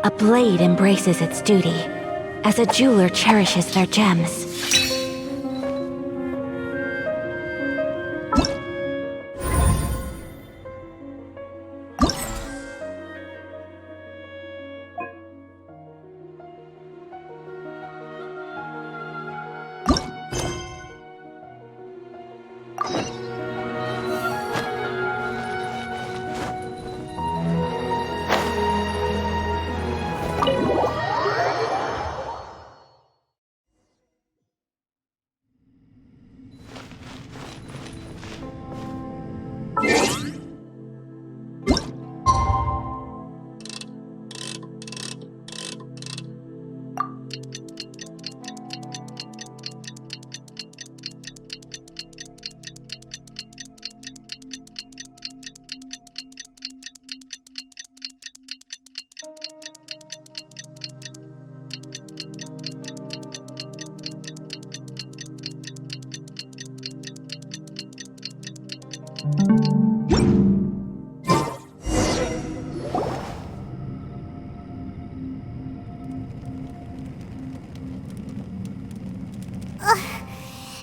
A blade embraces its duty, as a jeweler cherishes their gems.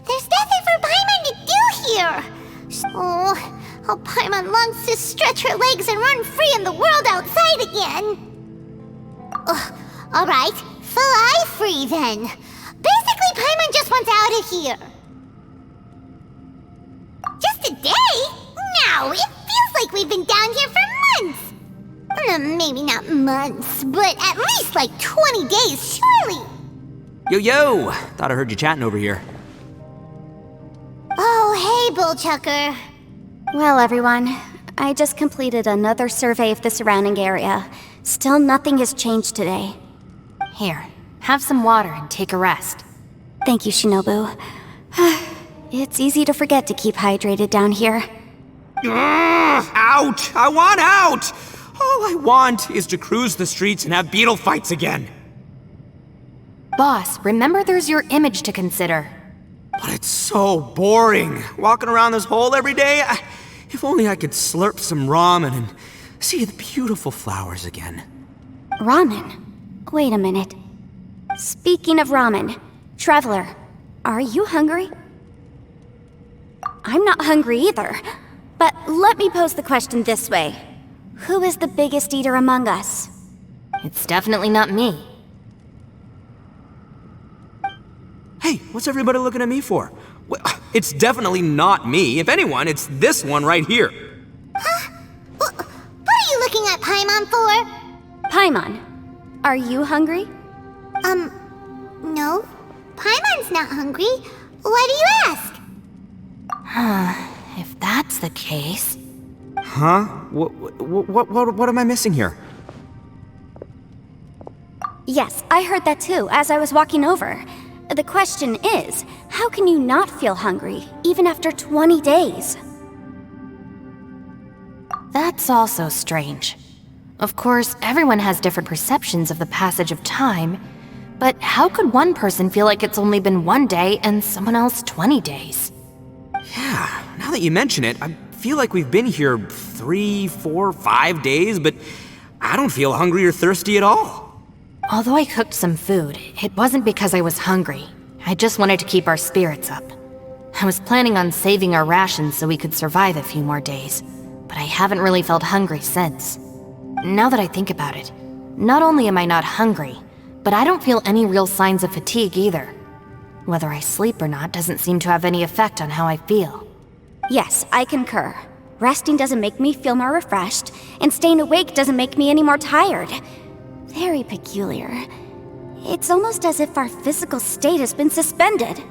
There's nothing for Paimon to do here! Oh, how Paimon longs to stretch her legs and run free in the world outside again! Alright, fly free then! Basically, Paimon just wants out of here! Just a day? No, it feels like we've been down here for months! Maybe not months, but at least like 20 days, surely! Yo! Thought I heard you chatting over here. Oh, hey, Bullchucker. Well, everyone, I just completed another survey of the surrounding area. Still nothing has changed today. Here, have some water and take a rest. Thank you, Shinobu. It's easy to forget to keep hydrated down here. Out! I want out! All I want is to cruise the streets and have beetle fights again. Boss, remember there's your image to consider. But it's so boring, walking around this hole every day. If only I could slurp some ramen and see the beautiful flowers again. Ramen? Wait a minute. Speaking of ramen, Traveler, are you hungry? I'm not hungry either. But let me pose the question this way. Who is the biggest eater among us? It's definitely not me. Hey, what's everybody looking at me for? Well, it's definitely not me. If anyone, it's this one right here. Huh? What are you looking at Paimon for? Paimon, are you hungry? No. Paimon's not hungry. Why do you ask? If that's the case... Huh? What am I missing here? Yes, I heard that too, as I was walking over. The question is, how can you not feel hungry, even after 20 days? That's also strange. Of course, everyone has different perceptions of the passage of time, but how could one person feel like it's only been 1 day and someone else 20 days? Yeah, now that you mention it, I feel like we've been here 3, 4, 5 days, but I don't feel hungry or thirsty at all. Although I cooked some food, it wasn't because I was hungry. I just wanted to keep our spirits up. I was planning on saving our rations so we could survive a few more days, but I haven't really felt hungry since. Now that I think about it, not only am I not hungry, but I don't feel any real signs of fatigue either. Whether I sleep or not doesn't seem to have any effect on how I feel. Yes, I concur. Resting doesn't make me feel more refreshed, and staying awake doesn't make me any more tired. Very peculiar. It's almost as if our physical state has been suspended. The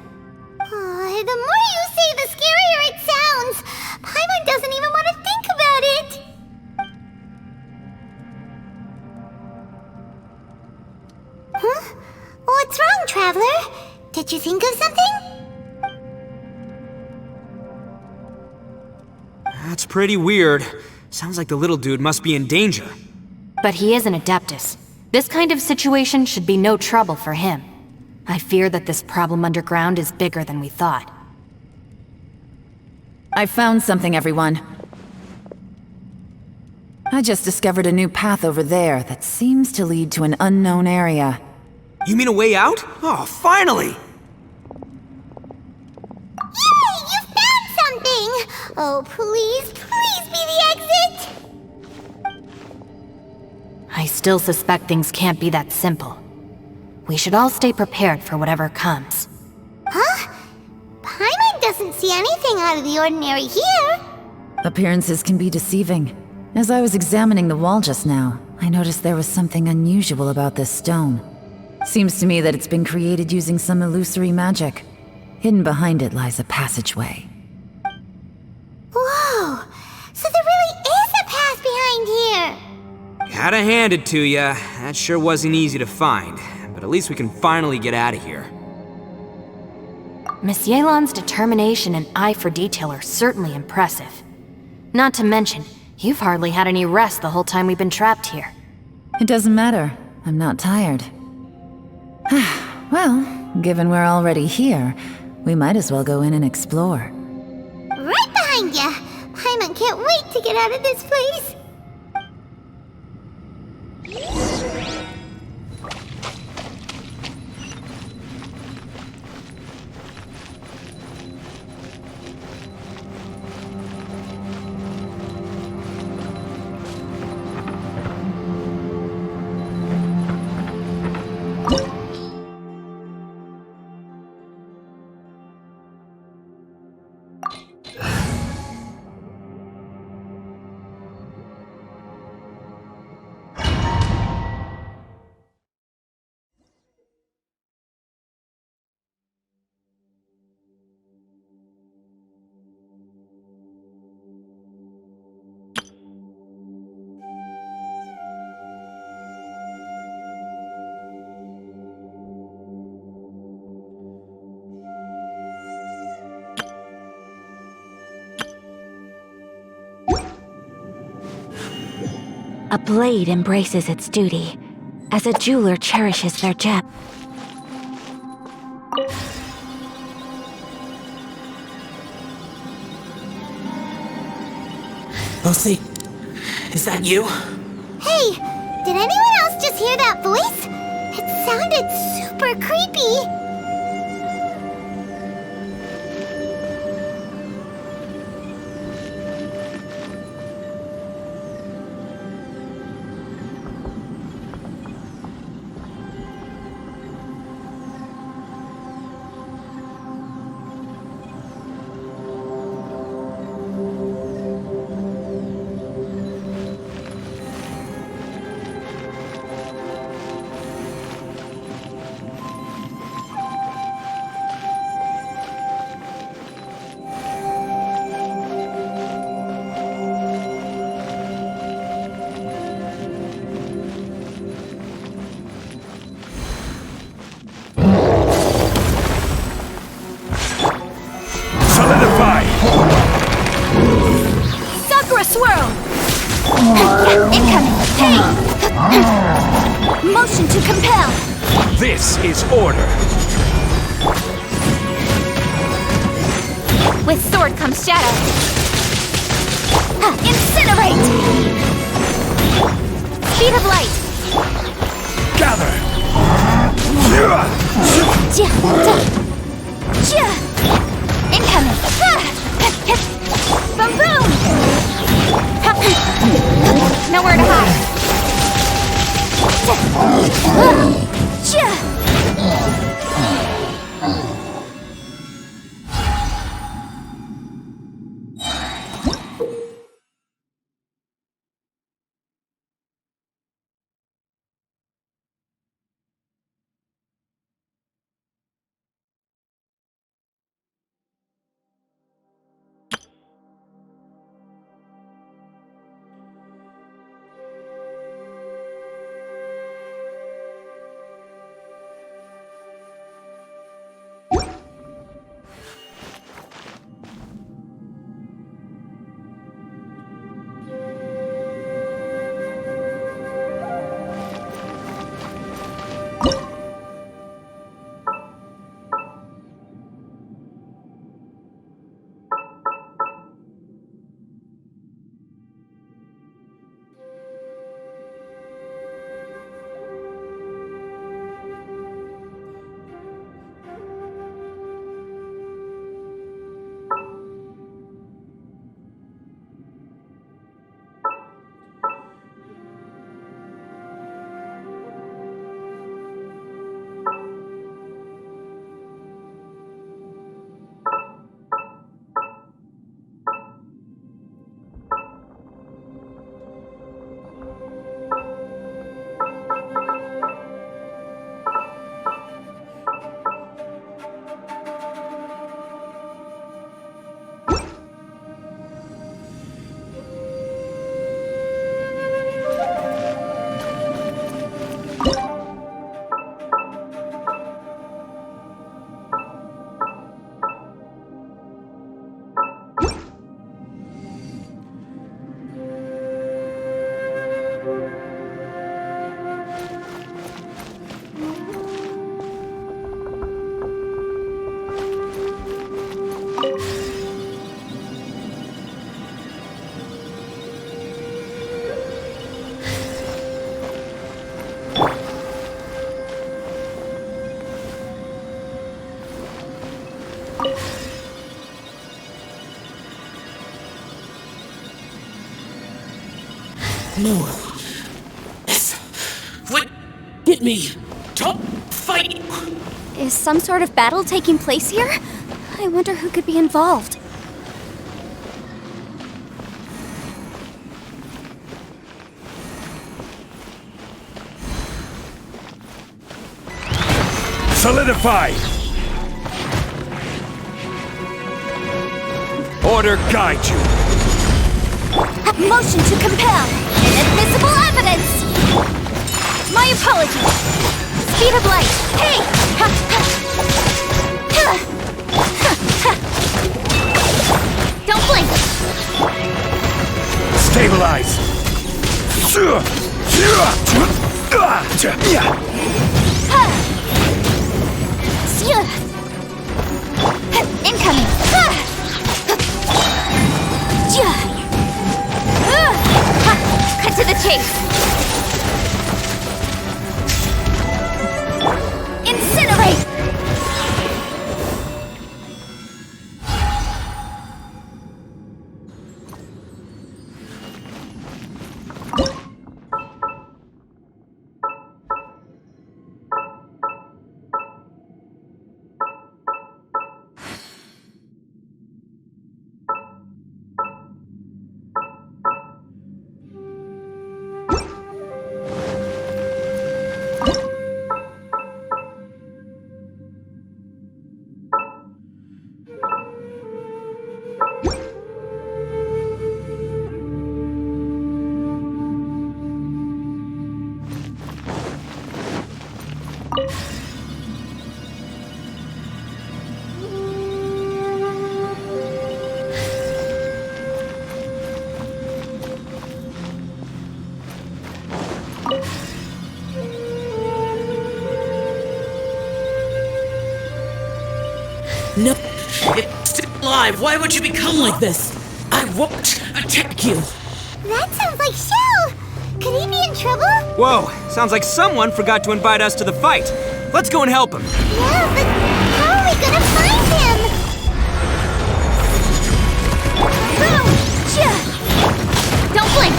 more you say, the scarier it sounds. Paimon doesn't even want to think about it. Huh? What's wrong, Traveler? Did you think of something? That's pretty weird. Sounds like the little dude must be in danger. But he is an Adeptus. This kind of situation should be no trouble for him. I fear that this problem underground is bigger than we thought. I found something, everyone. I just discovered a new path over there that seems to lead to an unknown area. You mean a way out? Oh, finally! Yay! You found something! Oh, please, please be the exit! I still suspect things can't be that simple. We should all stay prepared for whatever comes. Huh? Paimon doesn't see anything out of the ordinary here. Appearances can be deceiving. As I was examining the wall just now, I noticed there was something unusual about this stone. Seems to me that it's been created using some illusory magic. Hidden behind it lies a passageway. Whoa! So there really is a path behind here! Gotta hand it to ya. That sure wasn't easy to find. But at least we can finally get out of here. Miss Ye Lan's determination and eye for detail are certainly impressive. Not to mention, you've hardly had any rest the whole time we've been trapped here. It doesn't matter. I'm not tired. Well, given we're already here, we might as well go in and explore. Right behind ya! Paimon can't wait to get out of this place! A blade embraces its duty, as a jeweler cherishes their gem. Lucy, is that you? Hey, did anyone else just hear that voice? It sounded super creepy. Incoming! Hey! Motion to compel! This is order! With sword comes shadow! Incinerate! Speed of light! Gather! Incoming! Boom boom! Nowhere to hide! No. Yes. What? Get me. Top fight. Is some sort of battle taking place here? I wonder who could be involved. Solidify! Order guide you! Motion to compel! Inadmissible evidence! My apologies! Speed of light! Hey! Don't blink! Stabilize! Incoming! Cut to the chase! Incinerate! No. It's still alive. Why would you become like this? I won't attack you. That sounds like Shell! Could he be in trouble? Whoa, sounds like someone forgot to invite us to the fight. Let's go and help him. Yeah, but how are we gonna find him? Boom! Don't blink!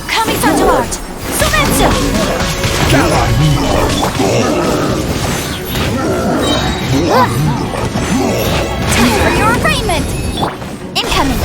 Kamisato art! Sumetsu! Time for your arraignment! Incoming!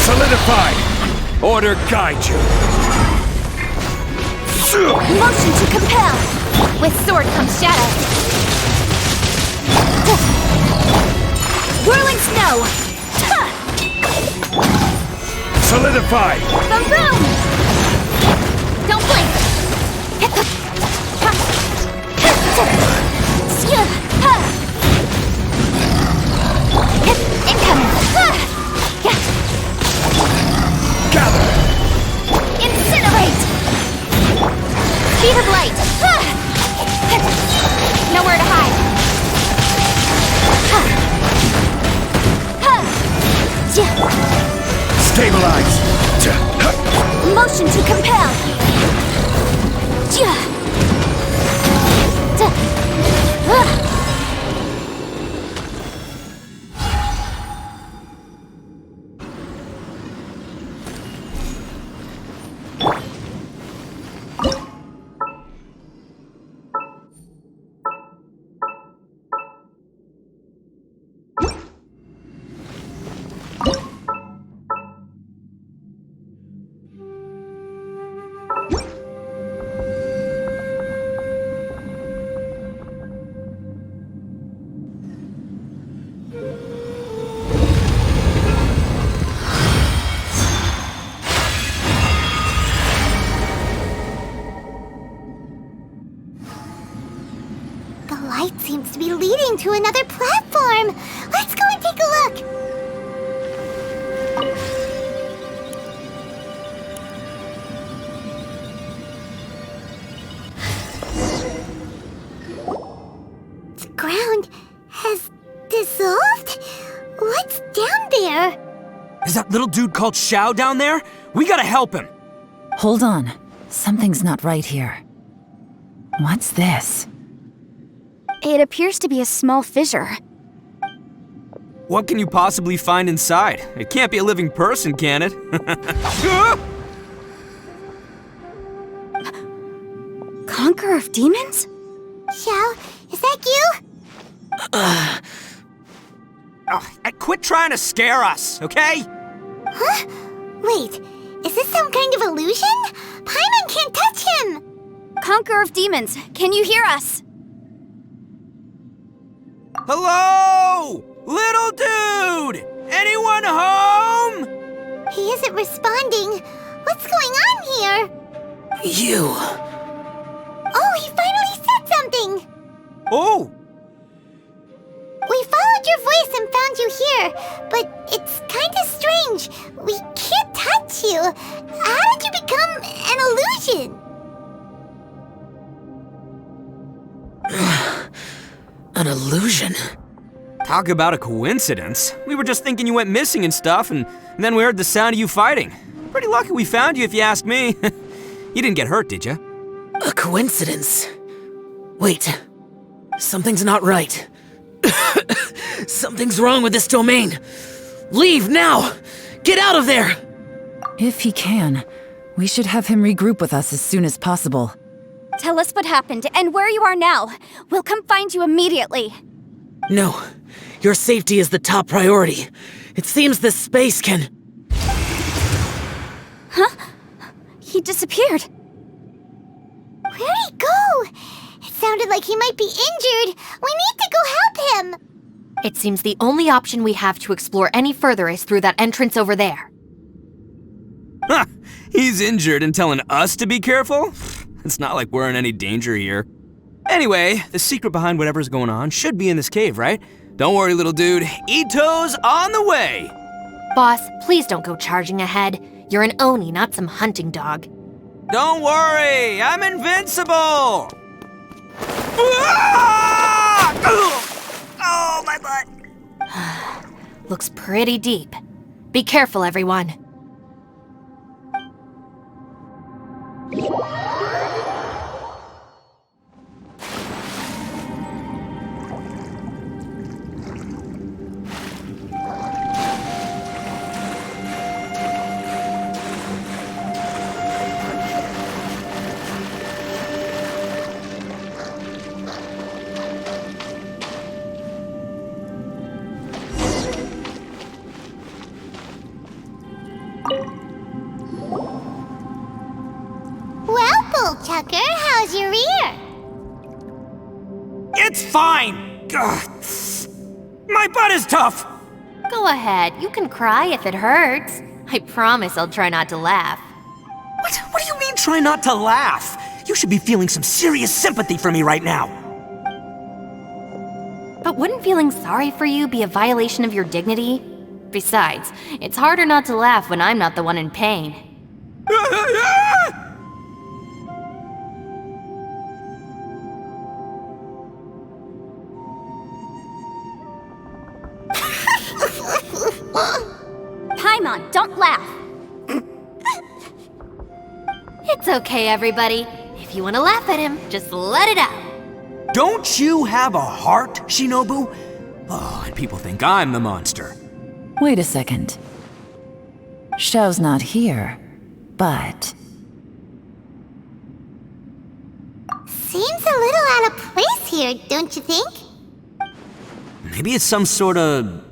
Solidify! Order guide you! Motion to compel! With sword comes shadow! Whirling snow! Solidify! The boom! Don't blink! Incoming! Gather! Stabilize! Motion to compel! Seems to be leading to another platform. Let's go and take a look. The ground has dissolved? What's down there? Is that little dude called Xiao down there? We gotta help him. Hold on. Something's not right here. What's this? It appears to be a small fissure. What can you possibly find inside? It can't be a living person, can it? Conqueror of demons? Xiao, is that you? Quit trying to scare us, okay? Huh? Wait, is this some kind of illusion? Paimon can't touch him! Conqueror of demons, can you hear us? Hello? Little dude! Anyone home? He isn't responding. What's going on here? You. Oh, he finally said something! Oh! We followed your voice and found you here, but it's kinda strange. We can't touch you. How did you become an illusion? An illusion? Talk about a coincidence. We were just thinking you went missing and stuff, and then we heard the sound of you fighting. Pretty lucky we found you, if you ask me. You didn't get hurt, did you? A coincidence? Wait. Something's not right. Something's wrong with this domain. Leave now! Get out of there! If he can, we should have him regroup with us as soon as possible. Tell us what happened and where you are now. We'll come find you immediately. No. Your safety is the top priority. It seems this space can... Huh? He disappeared. Where'd he go? It sounded like he might be injured. We need to go help him. It seems the only option we have to explore any further is through that entrance over there. Huh, he's injured and telling us to be careful? It's not like we're in any danger here. Anyway, the secret behind whatever's going on should be in this cave, right? Don't worry, little dude. Itto's on the way! Boss, please don't go charging ahead. You're an Oni, not some hunting dog. Don't worry, I'm invincible! Ah! Oh, my butt! Looks pretty deep. Be careful, everyone. Well, Bullchucker, how's your ear? It's fine! Ugh. My butt is tough! Go ahead, you can cry if it hurts. I promise I'll try not to laugh. What do you mean, try not to laugh? You should be feeling some serious sympathy for me right now. But wouldn't feeling sorry for you be a violation of your dignity? Besides, it's harder not to laugh when I'm not the one in pain. Paimon, don't laugh. It's okay, everybody. If you want to laugh at him, just let it out. Don't you have a heart, Shinobu? Oh, and people think I'm the monster. Wait a second. Xiao's not here, but... Seems a little out of place here, don't you think? Maybe it's some sort of,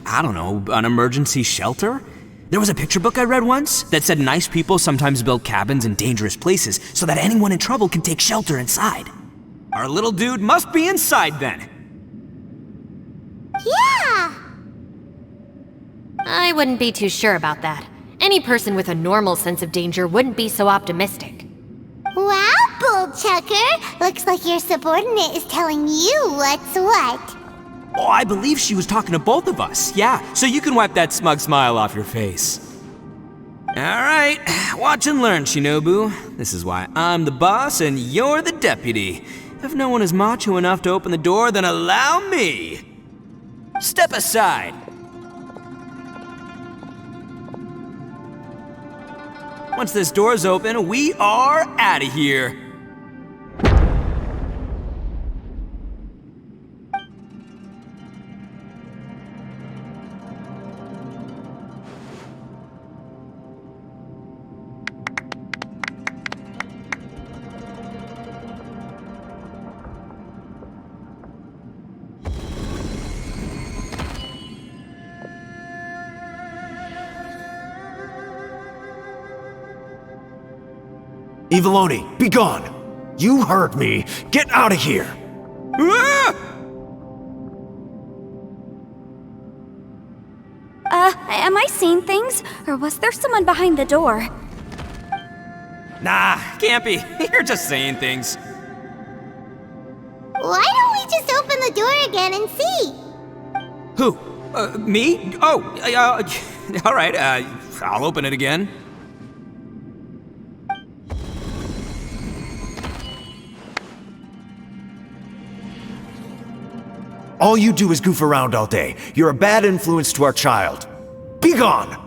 I don't know, an emergency shelter? There was a picture book I read once that said nice people sometimes build cabins in dangerous places so that anyone in trouble can take shelter inside. Our little dude must be inside then. Yeah! I wouldn't be too sure about that. Any person with a normal sense of danger wouldn't be so optimistic. Wow, Bullchucker! Looks like your subordinate is telling you what's what. Oh, I believe she was talking to both of us. Yeah, so you can wipe that smug smile off your face. All right, watch and learn, Shinobu. This is why I'm the boss and you're the deputy. If no one is macho enough to open the door, then allow me. Step aside. Once this door's open, we are out of here. Eviloni, be gone! You heard me! Get out of here! Ah! Am I seeing things? Or was there someone behind the door? Nah, can't be. You're just saying things. Why don't we just open the door again and see? Who? Me? Oh, all right, I'll open it again. All you do is goof around all day. You're a bad influence to our child. Be gone!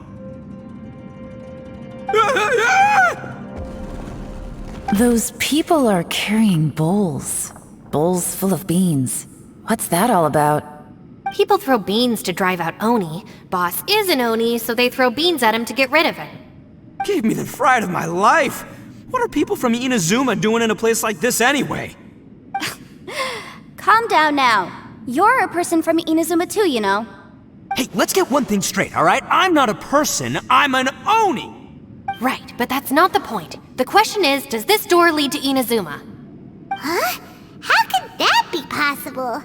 Those people are carrying bowls. Bowls full of beans. What's that all about? People throw beans to drive out Oni. Boss is an Oni, so they throw beans at him to get rid of him. Gave me the fright of my life. What are people from Inazuma doing in a place like this anyway? Calm down now. You're a person from Inazuma too, you know. Hey, let's get one thing straight, all right? I'm not a person, I'm an Oni! Right, but that's not the point. The question is, does this door lead to Inazuma? Huh? How could that be possible?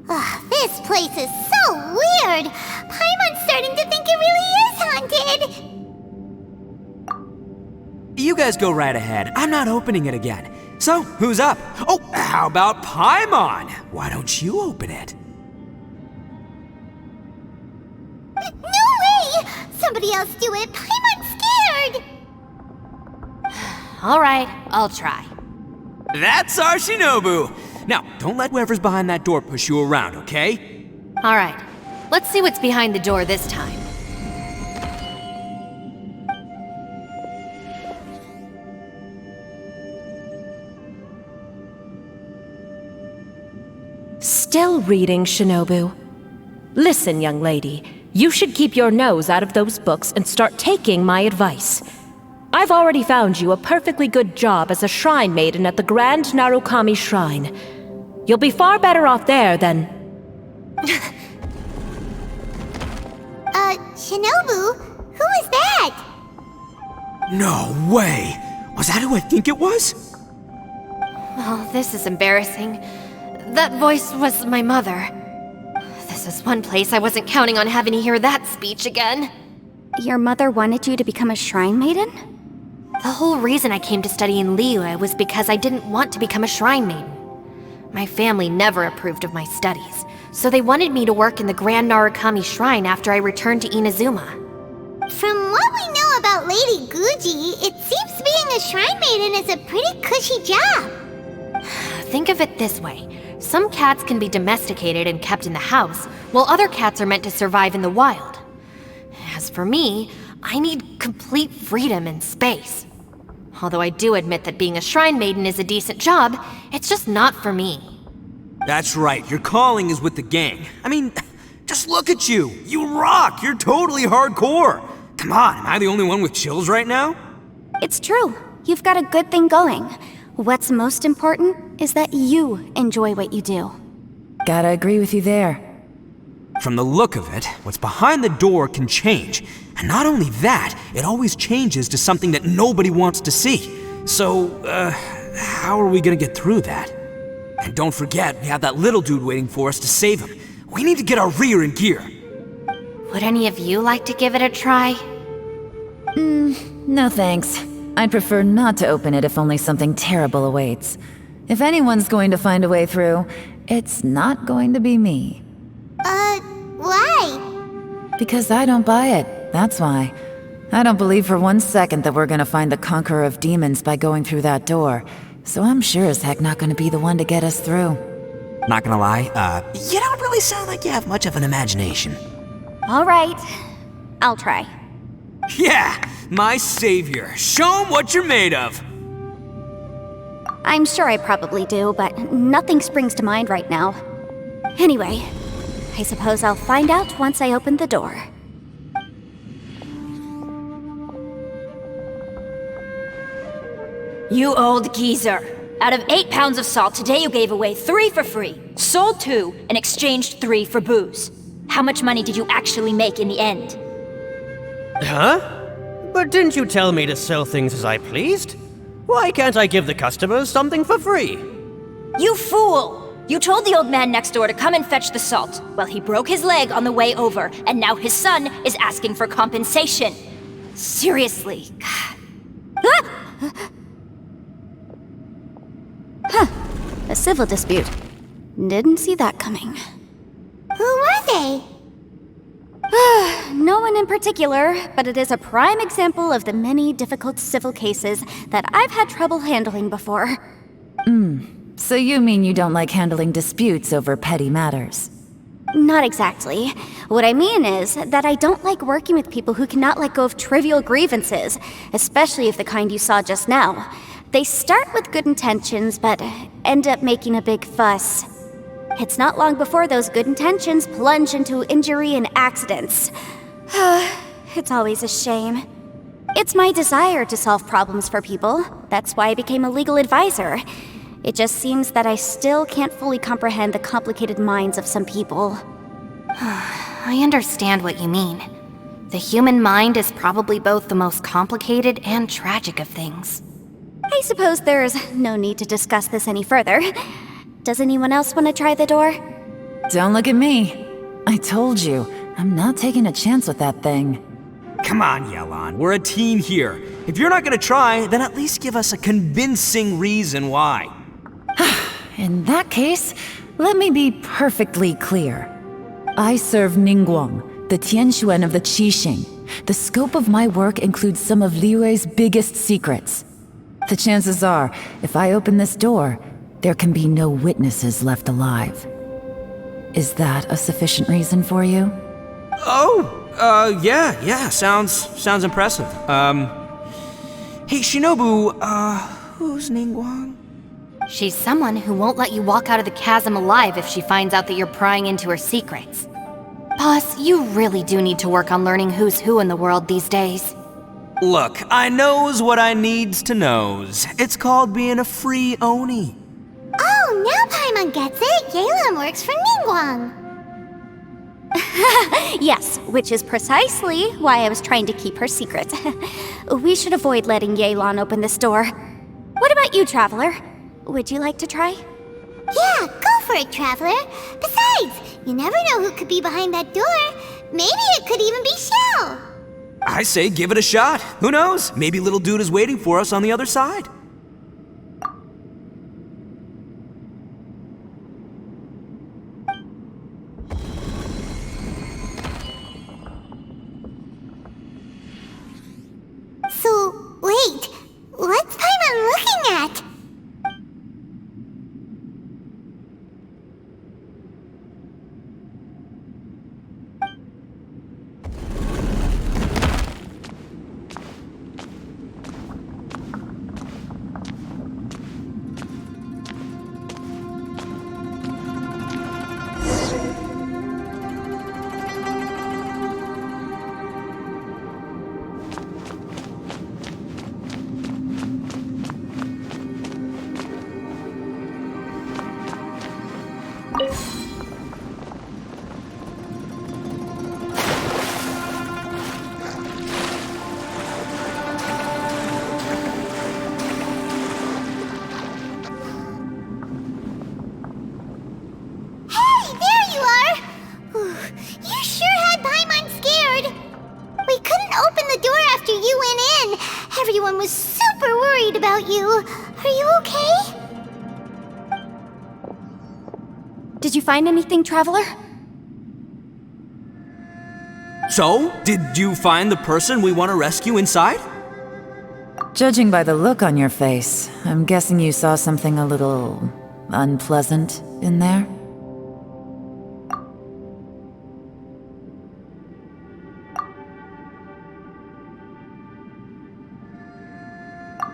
Ugh, this place is so weird! Paimon's starting to think it really is haunted! You guys go right ahead. I'm not opening it again. So, who's up? Oh, how about Paimon? Why don't you open it? No way! Somebody else do it! Paimon's scared! Alright, I'll try. That's our Shinobu! Now, don't let whoever's behind that door push you around, okay? Alright, let's see what's behind the door this time. Still reading, Shinobu. Listen, young lady, you should keep your nose out of those books and start taking my advice. I've already found you a perfectly good job as a shrine maiden at the Grand Narukami Shrine. You'll be far better off there than... Shinobu? Who is that? No way! Was that who I think it was? Oh, this is embarrassing. That voice was my mother. This is one place I wasn't counting on having to hear that speech again. Your mother wanted you to become a shrine maiden? The whole reason I came to study in Liyue was because I didn't want to become a shrine maiden. My family never approved of my studies, so they wanted me to work in the Grand Narukami Shrine after I returned to Inazuma. From what we know about Lady Guji, it seems being a shrine maiden is a pretty cushy job. Think of it this way. Some cats can be domesticated and kept in the house, while other cats are meant to survive in the wild. As for me, I need complete freedom and space. Although I do admit that being a shrine maiden is a decent job, it's just not for me. That's right, your calling is with the gang. I mean, just look at you. You rock, you're totally hardcore. Come on, am I the only one with chills right now? It's true. You've got a good thing going. What's most important is that you enjoy what you do. Gotta agree with you there. From the look of it, what's behind the door can change. And not only that, it always changes to something that nobody wants to see. So, how are we gonna get through that? And don't forget, we have that little dude waiting for us to save him. We need to get our rear in gear. Would any of you like to give it a try? No thanks. I'd prefer not to open it if only something terrible awaits. If anyone's going to find a way through, it's not going to be me. Why? Because I don't buy it, that's why. I don't believe for 1 second that we're gonna find the Conqueror of Demons by going through that door, so I'm sure as heck not gonna be the one to get us through. Not gonna lie, you don't really sound like you have much of an imagination. All right, I'll try. Yeah, my savior. Show him what you're made of. I'm sure I probably do, but nothing springs to mind right now. Anyway, I suppose I'll find out once I open the door. You old geezer. Out of 8 pounds of salt, today you gave away 3 for free, sold 2, and exchanged 3 for booze. How much money did you actually make in the end? Huh? But didn't you tell me to sell things as I pleased? Why can't I give the customers something for free? You fool! You told the old man next door to come and fetch the salt. Well, he broke his leg on the way over, and now his son is asking for compensation. Seriously. A civil dispute. Didn't see that coming. Who were they? No one in particular, but it is a prime example of the many difficult civil cases that I've had trouble handling before. So you mean you don't like handling disputes over petty matters? Not exactly. What I mean is that I don't like working with people who cannot let go of trivial grievances, especially of the kind you saw just now. They start with good intentions, but end up making a big fuss. It's not long before those good intentions plunge into injury and accidents. It's always a shame. It's my desire to solve problems for people. That's why I became a legal advisor. It just seems that I still can't fully comprehend the complicated minds of some people. I understand what you mean. The human mind is probably both the most complicated and tragic of things. I suppose there's no need to discuss this any further. Does anyone else want to try the door? Don't look at me. I told you, I'm not taking a chance with that thing. Come on, Ye Lань, we're a team here. If you're not gonna try, then at least give us a convincing reason why. In that case, let me be perfectly clear. I serve Ningguang, the Tianxuan of the Qixing. The scope of my work includes some of Liyue's biggest secrets. The chances are, if I open this door, there can be no witnesses left alive. Is that a sufficient reason for you? Yeah, sounds impressive. Hey, Shinobu, who's Ningguang? She's someone who won't let you walk out of the chasm alive if she finds out that you're prying into her secrets. Boss, you really do need to work on learning who's who in the world these days. Look, I knows what I needs to knows. It's called being a free Oni. Oh, now Paimon gets it. Ye Lань works for Ningguang. Yes, which is precisely why I was trying to keep her secret. We should avoid letting Ye Lань open this door. What about you, Traveler? Would you like to try? Yeah, go for it, Traveler. Besides, you never know who could be behind that door. Maybe it could even be Xiao. I say give it a shot. Who knows? Maybe little dude is waiting for us on the other side. So, wait, what's Paimon looking at? open the door after you went in. Everyone was super worried about you. Are you okay? Did you find anything, Traveler? So, did you find the person we want to rescue inside? Judging by the look on your face, I'm guessing you saw something a little unpleasant in there?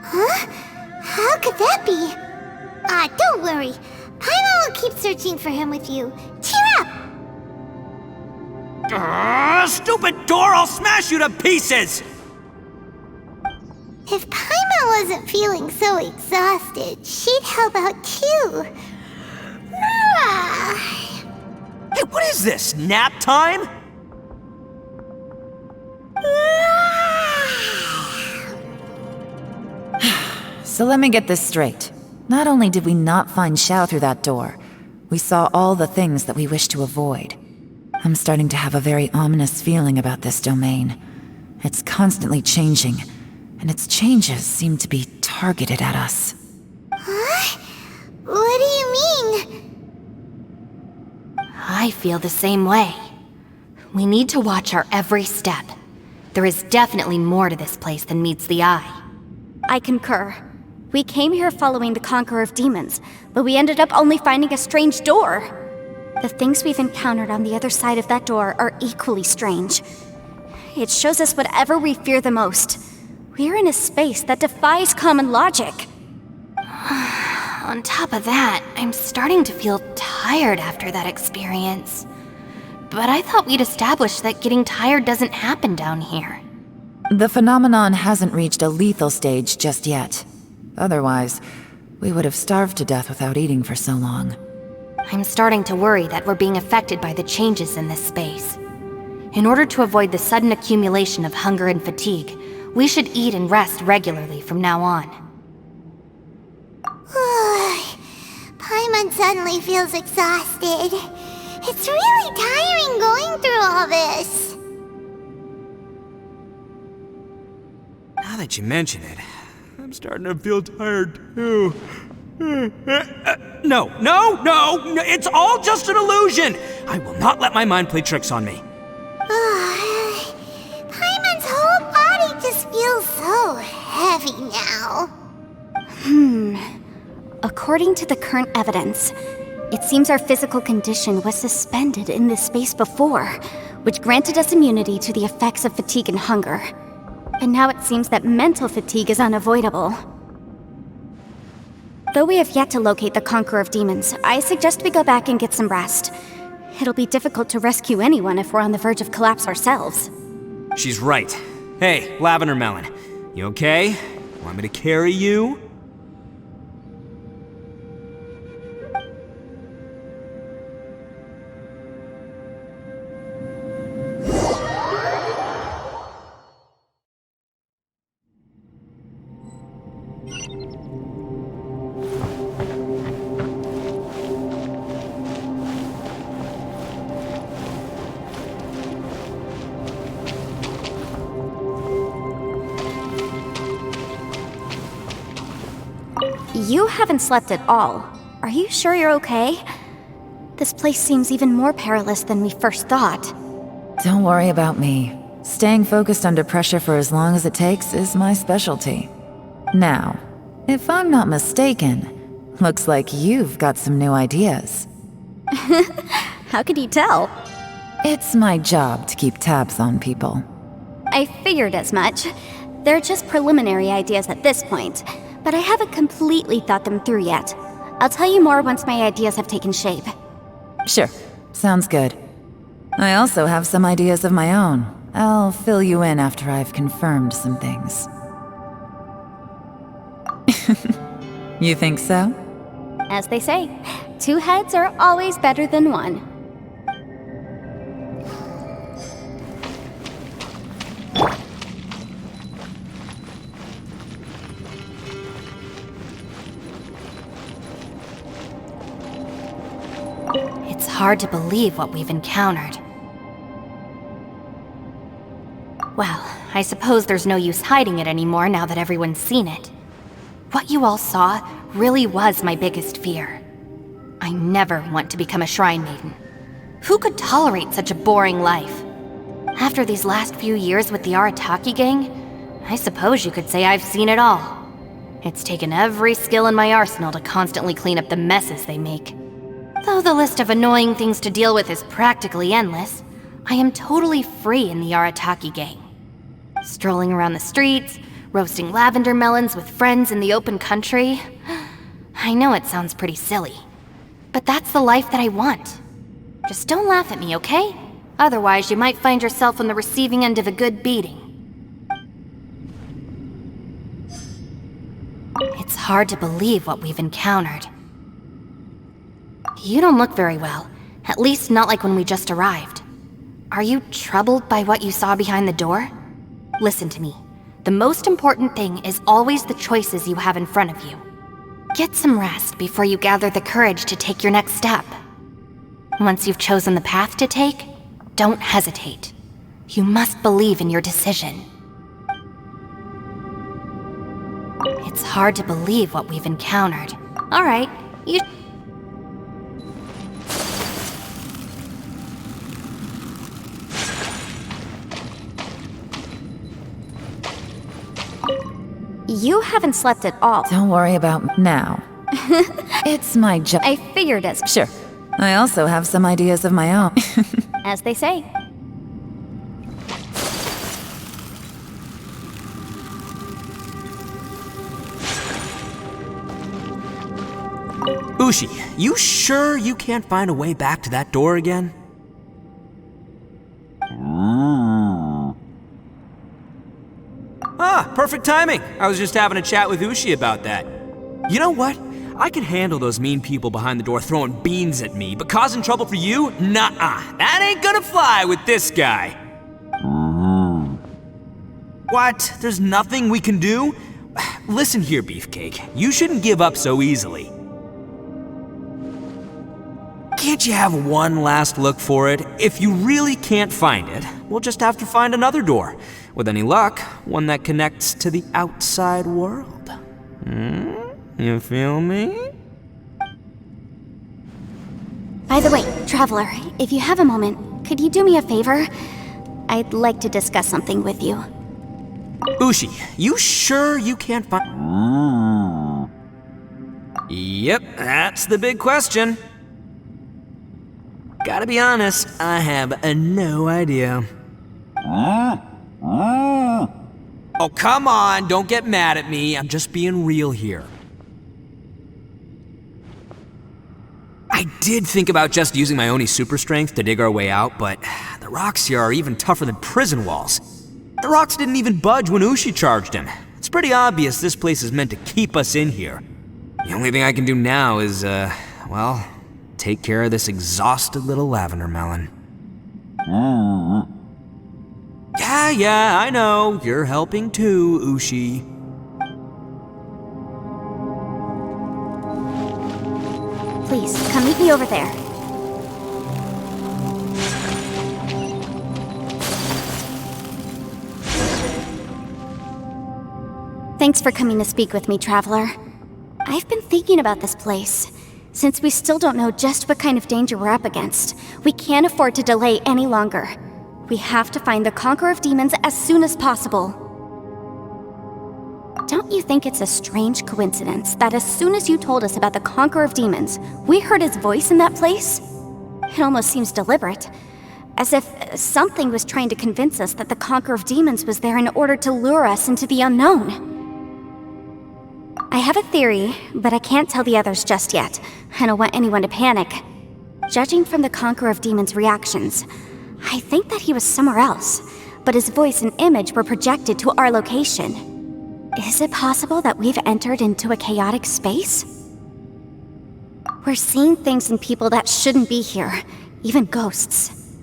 Huh? How could that be? Don't worry. Paimon will keep searching for him with you. Cheer up! Stupid door! I'll smash you to pieces! If Paimon wasn't feeling so exhausted, she'd help out too. Hey, what is this? Nap time? So let me get this straight. Not only did we not find Xiao through that door, we saw all the things that we wish to avoid. I'm starting to have a very ominous feeling about this domain. It's constantly changing, and its changes seem to be targeted at us. Huh? What do you mean? I feel the same way. We need to watch our every step. There is definitely more to this place than meets the eye. I concur. We came here following the Conqueror of Demons, but we ended up only finding a strange door. The things we've encountered on the other side of that door are equally strange. It shows us whatever we fear the most. We're in a space that defies common logic. On top of that, I'm starting to feel tired after that experience. But I thought we'd established that getting tired doesn't happen down here. The phenomenon hasn't reached a lethal stage just yet. Otherwise, we would have starved to death without eating for so long. I'm starting to worry that we're being affected by the changes in this space. In order to avoid the sudden accumulation of hunger and fatigue, we should eat and rest regularly from now on. Paimon suddenly feels exhausted. It's really tiring going through all this. Now that you mention it, I'm starting to feel tired too. No, it's all just an illusion! I will not let my mind play tricks on me. Paimon's whole body just feels so heavy now. According to the current evidence, it seems our physical condition was suspended in this space before, which granted us immunity to the effects of fatigue and hunger. And now it seems that mental fatigue is unavoidable. Though we have yet to locate the Conqueror of Demons, I suggest we go back and get some rest. It'll be difficult to rescue anyone if we're on the verge of collapse ourselves. She's right. Hey, Lavender Melon, you okay? Want me to carry you? You haven't slept at all. Are you sure you're okay? This place seems even more perilous than we first thought. Don't worry about me. Staying focused under pressure for as long as it takes is my specialty. Now, if I'm not mistaken, looks like you've got some new ideas. How could you tell? It's my job to keep tabs on people. I figured as much. They're just preliminary ideas at this point, but I haven't completely thought them through yet. I'll tell you more once my ideas have taken shape. Sure, sounds good. I also have some ideas of my own. I'll fill you in after I've confirmed some things. You think so? As they say, 2 heads are always better than 1. It's hard to believe what we've encountered. Well, I suppose there's no use hiding it anymore now that everyone's seen it. What you all saw really was my biggest fear. I never want to become a shrine maiden. Who could tolerate such a boring life? After these last few years with the Arataki gang, I suppose you could say I've seen it all. It's taken every skill in my arsenal to constantly clean up the messes they make. Though the list of annoying things to deal with is practically endless, I am totally free in the Arataki gang. Strolling around the streets, roasting lavender melons with friends in the open country. I know it sounds pretty silly, but that's the life that I want. Just don't laugh at me, okay? Otherwise, you might find yourself on the receiving end of a good beating. It's hard to believe what we've encountered. You don't look very well, at least not like when we just arrived. Are you troubled by what you saw behind the door? Listen to me. The most important thing is always the choices you have in front of you. Get some rest before you gather the courage to take your next step. Once you've chosen the path to take, don't hesitate. You must believe in your decision. It's hard to believe what we've encountered. All right, You haven't slept at all. Don't worry about now. It's my job. I figured as Sure. I also have some ideas of my own. as they say. Ushi, you sure you can't find a way back to that door again? Ah, perfect timing. I was just having a chat with Ushi about that. You know what? I can handle those mean people behind the door throwing beans at me, but causing trouble for you? Nuh-uh. That ain't gonna fly with this guy. What? There's nothing we can do? Listen here, Beefcake. You shouldn't give up so easily. Can't you have one last look for it? If you really can't find it, we'll just have to find another door. With any luck, one that connects to the outside world. You feel me? By the way, Traveler, if you have a moment, could you do me a favor? I'd like to discuss something with you. Ushi, you sure you can't find... Yep, that's the big question. Gotta be honest, I have no idea. Oh, come on, don't get mad at me. I'm just being real here. I did think about just using my Oni super strength to dig our way out, but the rocks here are even tougher than prison walls. The rocks didn't even budge when Ushi charged him. It's pretty obvious this place is meant to keep us in here. The only thing I can do now is, well, take care of this exhausted little lavender melon. Yeah, I know. You're helping too, Ushi. Please, come meet me over there. Thanks for coming to speak with me, Traveler. I've been thinking about this place. Since we still don't know just what kind of danger we're up against, we can't afford to delay any longer. We have to find the Conqueror of Demons as soon as possible. Don't you think it's a strange coincidence that as soon as you told us about the Conqueror of Demons, we heard his voice in that place? It almost seems deliberate. As if something was trying to convince us that the Conqueror of Demons was there in order to lure us into the unknown. I have a theory, but I can't tell the others just yet. I don't want anyone to panic. Judging from the Conqueror of Demons' reactions, I think that he was somewhere else, but his voice and image were projected to our location. Is it possible that we've entered into a chaotic space? We're seeing things and people that shouldn't be here, even ghosts.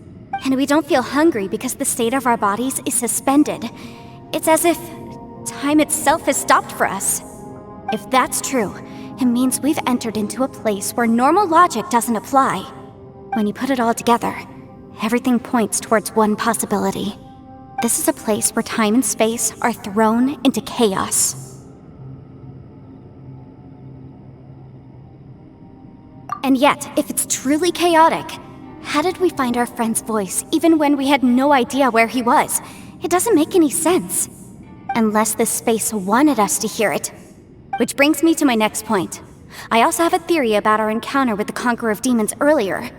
And we don't feel hungry because the state of our bodies is suspended. It's as if time itself has stopped for us. If that's true, it means we've entered into a place where normal logic doesn't apply. When you put it all together, everything points towards one possibility. This is a place where time and space are thrown into chaos. And yet, if it's truly chaotic, how did we find our friend's voice even when we had no idea where he was? It doesn't make any sense. Unless this space wanted us to hear it. Which brings me to my next point. I also have a theory about our encounter with the Conqueror of Demons earlier.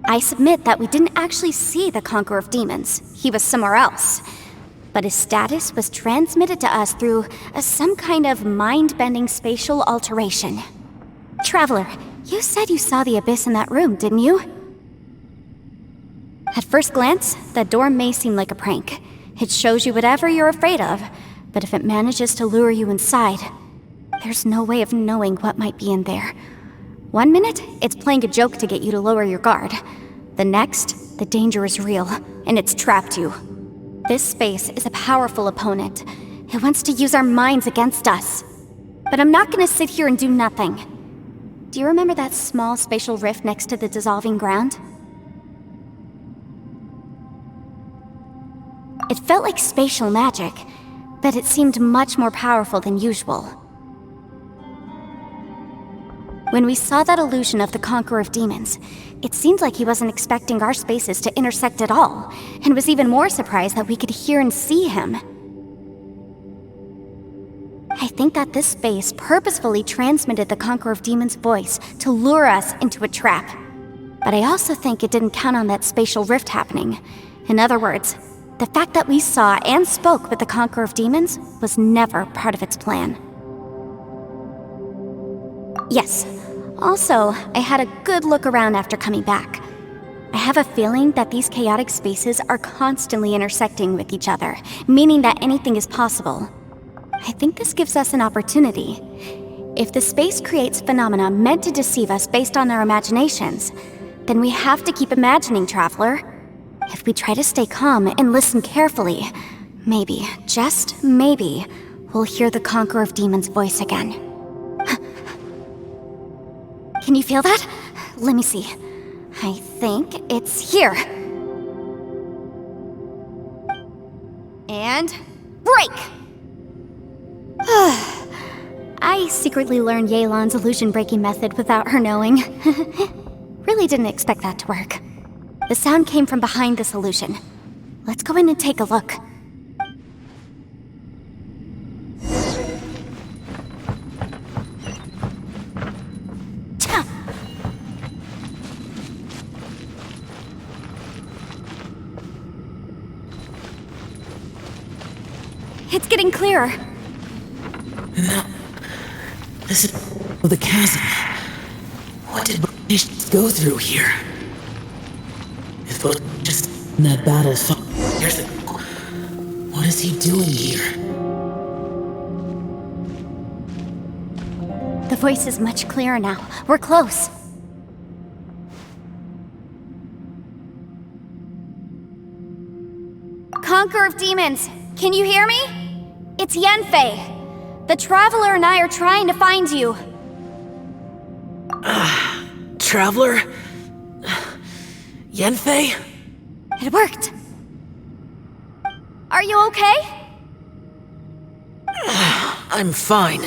I submit that we didn't actually see the Conqueror of Demons. He was somewhere else. But his status was transmitted to us through some kind of mind-bending spatial alteration. Traveler, you said you saw the abyss in that room, didn't you? At first glance, that door may seem like a prank. It shows you whatever you're afraid of, but if it manages to lure you inside, there's no way of knowing what might be in there. 1 minute, it's playing a joke to get you to lower your guard. The next, the danger is real, and it's trapped you. This space is a powerful opponent. It wants to use our minds against us. But I'm not gonna sit here and do nothing. Do you remember that small spatial rift next to the dissolving ground? It felt like spatial magic, but it seemed much more powerful than usual. When we saw that illusion of the Conqueror of Demons, it seemed like he wasn't expecting our spaces to intersect at all, and was even more surprised that we could hear and see him. I think that this space purposefully transmitted the Conqueror of Demons' voice to lure us into a trap. But I also think it didn't count on that spatial rift happening. In other words, the fact that we saw and spoke with the Conqueror of Demons was never part of its plan. Yes. Also, I had a good look around after coming back. I have a feeling that these chaotic spaces are constantly intersecting with each other, meaning that anything is possible. I think this gives us an opportunity. If the space creates phenomena meant to deceive us based on our imaginations, then we have to keep imagining, Traveler. If we try to stay calm and listen carefully, maybe, just maybe, we'll hear the Conqueror of Demons' voice again. Can you feel that? Let me see. I think it's here. And break! I secretly learned Ye Lan's illusion-breaking method without her knowing. Really didn't expect that to work. The sound came from behind this illusion. Let's go in and take a look. It's getting clearer. No. This is the chasm. What did British go through here? If it was just in that battle fought years ago, what is he doing here? The voice is much clearer now. We're close. Conqueror of Demons, can you hear me? It's Yen Fэй. The Traveler and I are trying to find you. Traveler? Yen Fэй? It worked. Are you okay? I'm fine.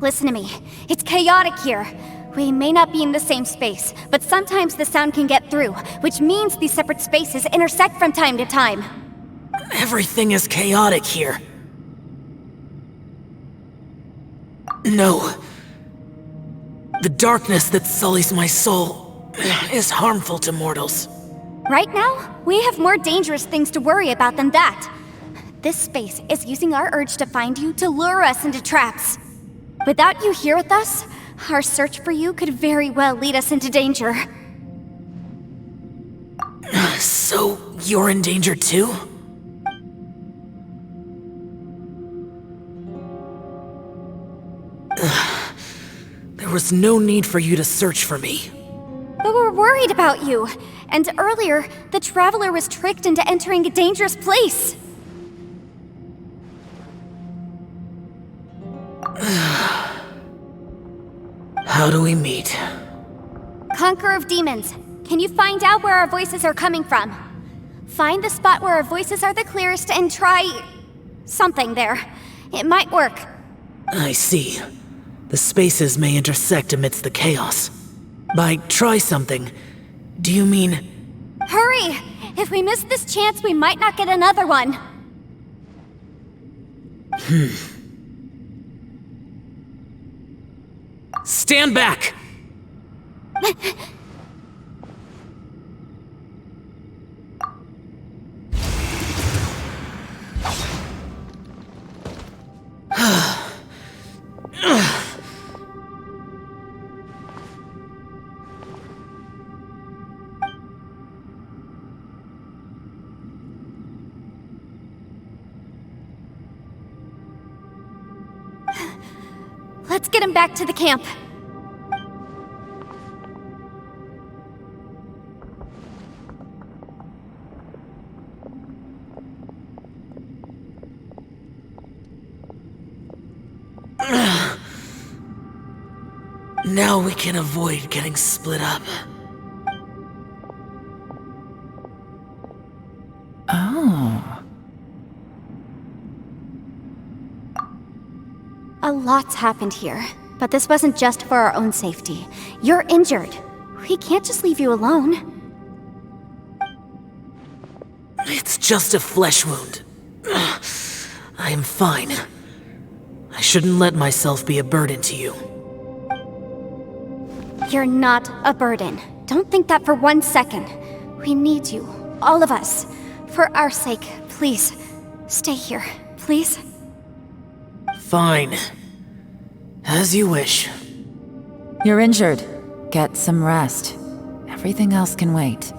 Listen to me. It's chaotic here. We may not be in the same space, but sometimes the sound can get through, which means these separate spaces intersect from time to time. Everything is chaotic here. No. The darkness that sullies my soul is harmful to mortals. Right now, we have more dangerous things to worry about than that. This space is using our urge to find you to lure us into traps. Without you here with us, our search for you could very well lead us into danger. So, you're in danger too? There was no need for you to search for me. But we're worried about you. And earlier, the Traveler was tricked into entering a dangerous place. How do we meet? Conqueror of Demons, Can you find out where our voices are coming from? Find the spot where our voices are the clearest and try... something there. It might work. I see. The spaces may intersect amidst the chaos. By try something, do you mean... Hurry! If we miss this chance, we might not get another one. Stand back! Let's get him back to the camp. Now we can avoid getting split up. Oh. A lot's happened here, but this wasn't just for our own safety. You're injured. We can't just leave you alone. It's just a flesh wound. I am fine. I shouldn't let myself be a burden to you. You're not a burden. Don't think that for 1 second. We need you, all of us. For our sake, please, stay here, please. Fine. As you wish. You're injured. Get some rest. Everything else can wait.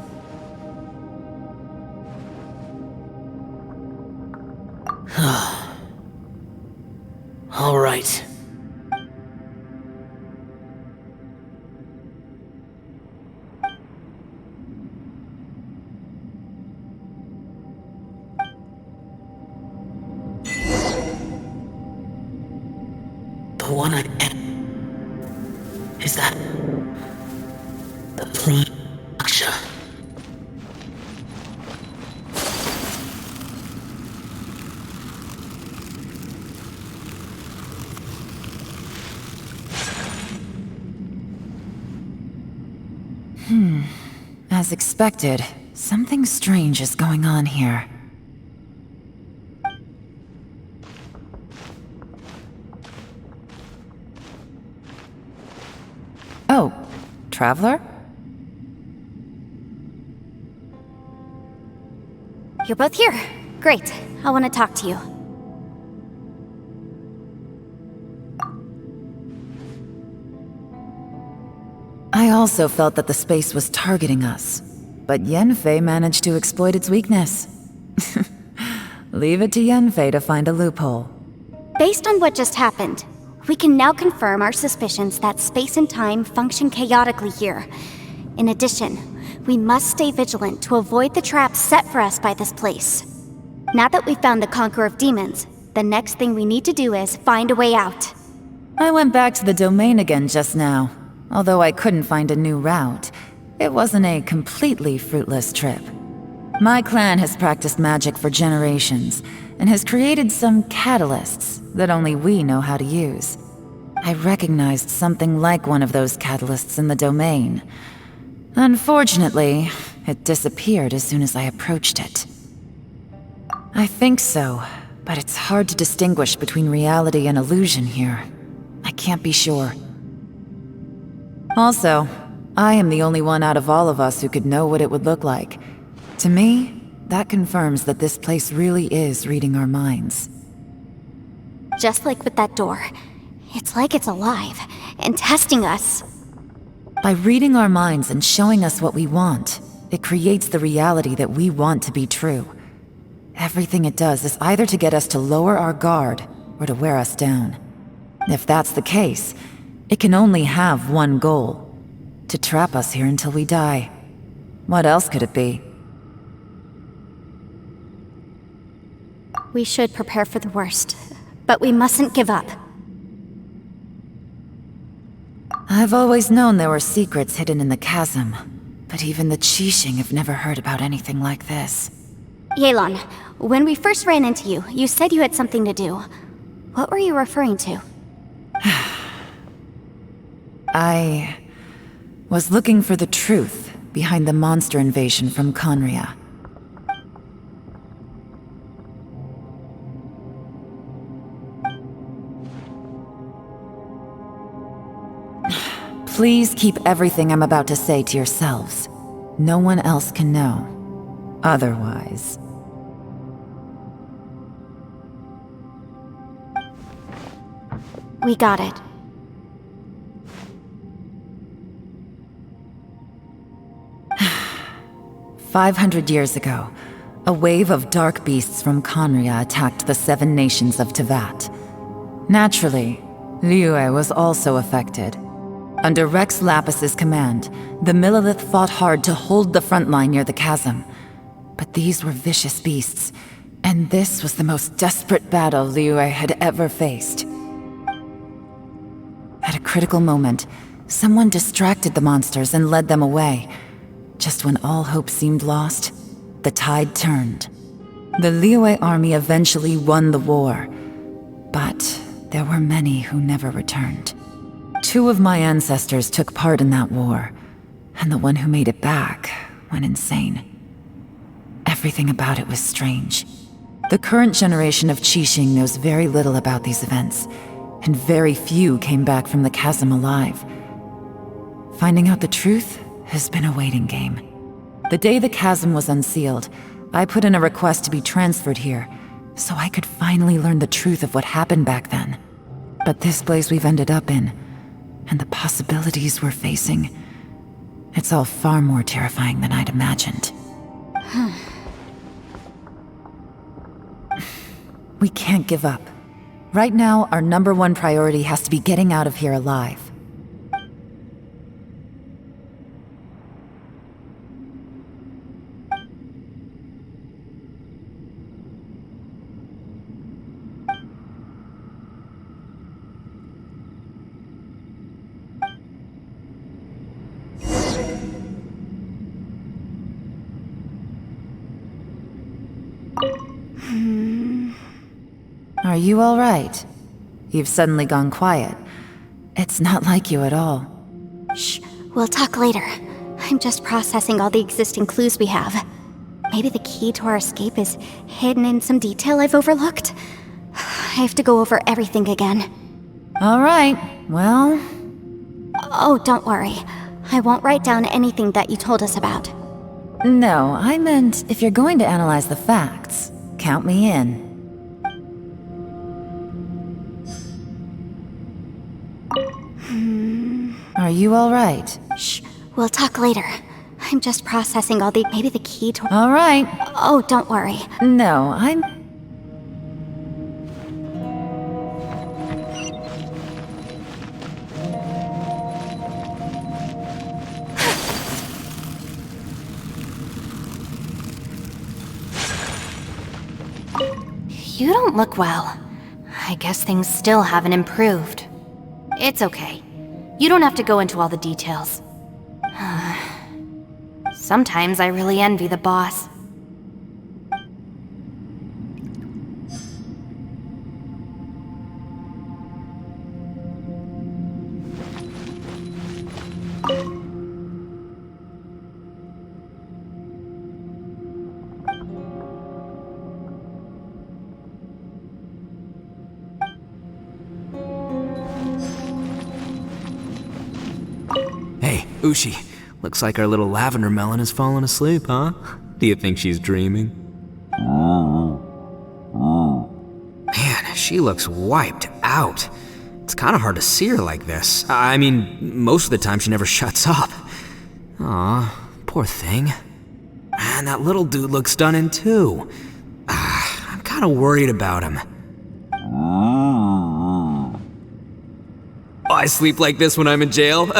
All right. The one I am. Is that the Prime? As expected, something strange is going on here. Oh, Traveler? You're both here. Great. I want to talk to you. I also felt that the space was targeting us, but Yen Fэй managed to exploit its weakness. Leave it to Yen Fэй to find a loophole. Based on what just happened, we can now confirm our suspicions that space and time function chaotically here. In addition, we must stay vigilant to avoid the traps set for us by this place. Now that we've found the Conqueror of Demons, the next thing we need to do is find a way out. I went back to the domain again just now. Although I couldn't find a new route, it wasn't a completely fruitless trip. My clan has practiced magic for generations, and has created some catalysts that only we know how to use. I recognized something like one of those catalysts in the domain. Unfortunately, it disappeared as soon as I approached it. I think so, but it's hard to distinguish between reality and illusion here. I can't be sure. Also, I am the only one out of all of us who could know what it would look like. To me, that confirms that this place really is reading our minds. Just like with that door, it's like it's alive and testing us. By reading our minds and showing us what we want, it creates the reality that we want to be true. Everything it does is either to get us to lower our guard or to wear us down. If that's the case, it can only have one goal: to trap us here until we die. What else could it be? We should prepare for the worst, but we mustn't give up. I've always known there were secrets hidden in the chasm. but even the Qixing have never heard about anything like this. Ye Lan, when we first ran into you, you said you had something to do. What were you referring to? I was looking for the truth behind the monster invasion from Conria. Please keep everything I'm about to say to yourselves. No one else can know. Otherwise... We got it. "500 years ago, a wave of dark beasts from Conria attacked the 7 nations of Tevat. Naturally, Liyue was also affected. Under Rex Lapis's command, the Millelith fought hard to hold the front line near the chasm. But these were vicious beasts, and this was the most desperate battle Liyue had ever faced. At a critical moment, someone distracted the monsters and led them away. Just when all hope seemed lost, the tide turned. The Liyue army eventually won the war, but there were many who never returned. 2 of my ancestors took part in that war, and the one who made it back went insane. Everything about it was strange. The current generation of Qixing knows very little about these events, and very few came back from the chasm alive. Finding out the truth has been a waiting game. The day the chasm was unsealed, I put in a request to be transferred here, so I could finally learn the truth of what happened back then. But this place we've ended up in, and the possibilities we're facing, it's all far more terrifying than I'd imagined. We can't give up. Right now, our #1 priority has to be getting out of here alive. Are you all right? You've suddenly gone quiet. It's not like you at all. Shh, we'll talk later. I'm just processing all the existing clues we have. Maybe the key to our escape is hidden in some detail I've overlooked. I have to go over everything again. All right, well... Oh, don't worry. I won't write down anything that you told us about. No, I meant if you're going to analyze the facts, count me in. Are you all right? Shh, we'll talk later. I'm just processing all the... Maybe the key to... All right. Oh, don't worry. No, I'm... You don't look well. I guess things still haven't improved. It's okay. You don't have to go into all the details. Sometimes I really envy the boss. Hey, Ushi. Looks like our little lavender melon has fallen asleep, huh? Do you think she's dreaming? Man, she looks wiped out. It's kind of hard to see her like this. I mean, most of the time she never shuts up. Aw, poor thing. Man, that little dude looks stunning too. I'm kind of worried about him. Oh, I sleep like this when I'm in jail?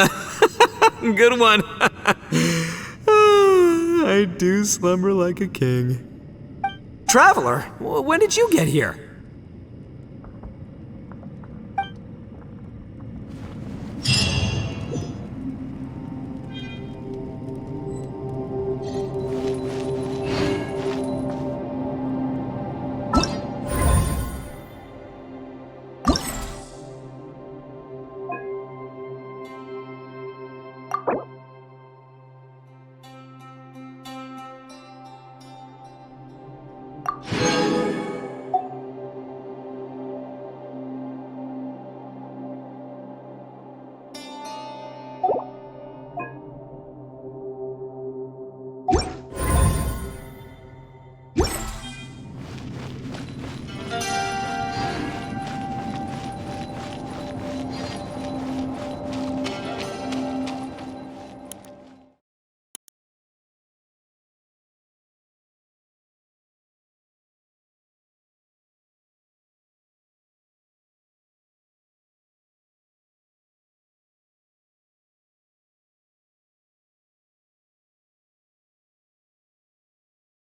Good one. I do slumber like a king. Traveler, when did you get here?